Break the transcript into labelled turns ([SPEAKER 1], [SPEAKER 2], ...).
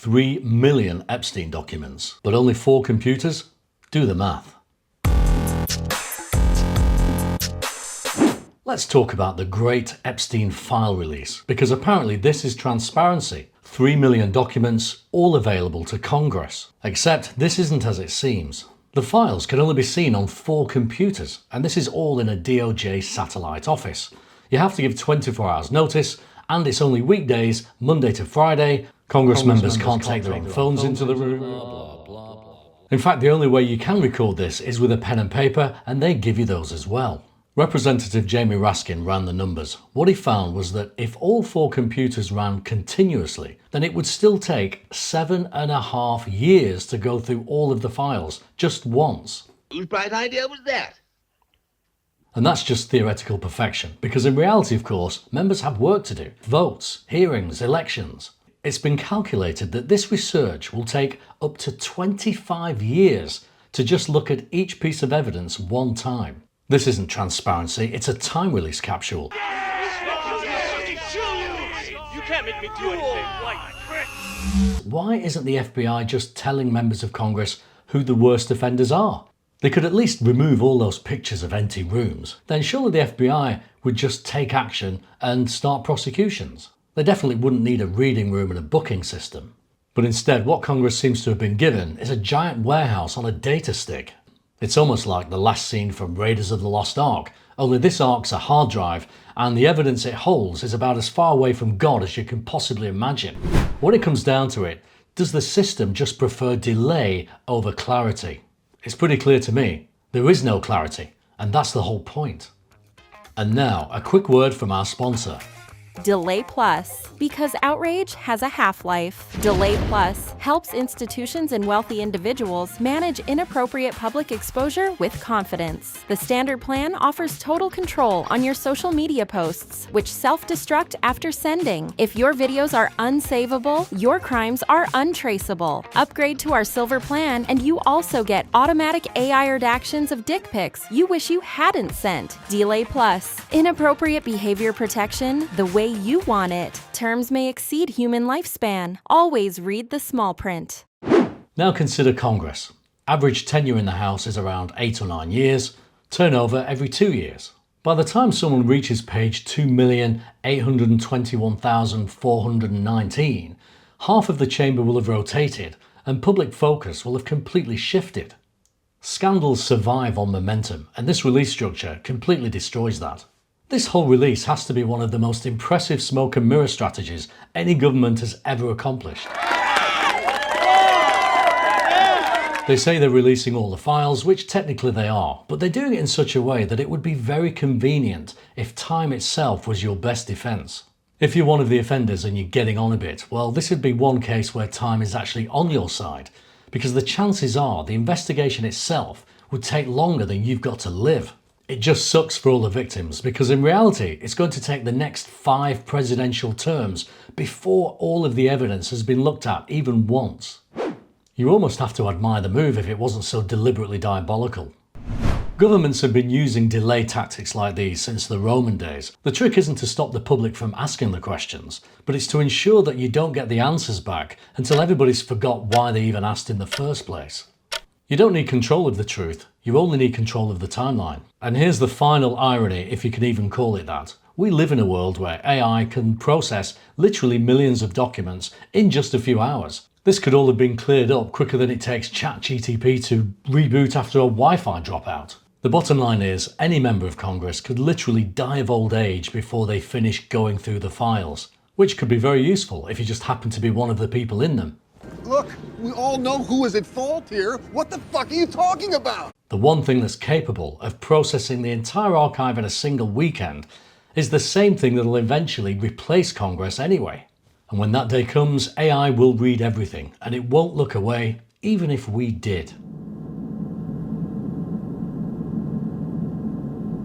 [SPEAKER 1] 3 million Epstein documents, but only 4 computers? Do the math. Let's talk about the great Epstein file release, because apparently this is transparency. 3 million documents, all available to Congress. Except this isn't as it seems. The files can only be seen on 4 computers, and this is all in a DOJ satellite office. You have to give 24 hours notice, and it's only weekdays, Monday to Friday. Congress members can't take their own phones into the room. In fact, the only way you can record this is with a pen and paper, and they give you those as well. Representative Jamie Raskin ran the numbers. What he found was that if all 4 computers ran continuously, then it would still take 7.5 years to go through all of the files, just once.
[SPEAKER 2] Whose bright idea was that?
[SPEAKER 1] And that's just theoretical perfection, because in reality, of course, members have work to do. Votes, hearings, elections. It's been calculated that this research will take up to 25 years to just look at each piece of evidence one time. This isn't transparency, it's a time release capsule.
[SPEAKER 3] You can't make me do anything.
[SPEAKER 1] Why isn't the FBI just telling members of Congress who the worst offenders are? They could at least remove all those pictures of empty rooms. Then surely the FBI would just take action and start prosecutions. They definitely wouldn't need a reading room and a booking system. But instead, what Congress seems to have been given is a giant warehouse on a data stick. It's almost like the last scene from Raiders of the Lost Ark, only this Ark's a hard drive, and the evidence it holds is about as far away from God as you can possibly imagine. When it comes down to it, does the system just prefer delay over clarity? It's pretty clear to me, there is no clarity, and that's the whole point. And now, a quick word from our sponsor.
[SPEAKER 4] Delay Plus, because outrage has a half-life. Delay Plus helps institutions and wealthy individuals manage inappropriate public exposure with confidence. The standard plan offers total control on your social media posts, which self-destruct after sending. If your videos are unsavable, your crimes are untraceable. Upgrade to our silver plan, and you also get automatic AI redactions of dick pics you wish you hadn't sent. Delay Plus, inappropriate behavior protection the way you want it. Terms may exceed human lifespan. Always read the small print.
[SPEAKER 1] Now consider Congress. Average tenure in the House is around 8 or 9 years, turnover every 2 years. By the time someone reaches page 2,821,419, half of the chamber will have rotated and public focus will have completely shifted. Scandals survive on momentum, and this release structure completely destroys that. This whole release has to be one of the most impressive smoke and mirror strategies any government has ever accomplished. They say they're releasing all the files, which technically they are, but they're doing it in such a way that it would be very convenient if time itself was your best defense. If you're one of the offenders and you're getting on a bit, well, this would be one case where time is actually on your side, because the chances are the investigation itself would take longer than you've got to live. It just sucks for all the victims, because in reality, it's going to take the next 5 presidential terms before all of the evidence has been looked at even once. You almost have to admire the move if it wasn't so deliberately diabolical. Governments have been using delay tactics like these since the Roman days. The trick isn't to stop the public from asking the questions, but it's to ensure that you don't get the answers back until everybody's forgot why they even asked in the first place. You don't need control of the truth, you only need control of the timeline. And here's the final irony, if you can even call it that. We live in a world where AI can process literally millions of documents in just a few hours. This could all have been cleared up quicker than it takes ChatGPT to reboot after a Wi-Fi dropout. The bottom line is, any member of Congress could literally die of old age before they finish going through the files, which could be very useful if you just happen to be one of the people in them.
[SPEAKER 5] Look, we all know who is at fault here. What the fuck are you talking about?
[SPEAKER 1] The one thing that's capable of processing the entire archive in a single weekend is the same thing that'll eventually replace Congress anyway. And when that day comes, AI will read everything, and it won't look away, even if we did.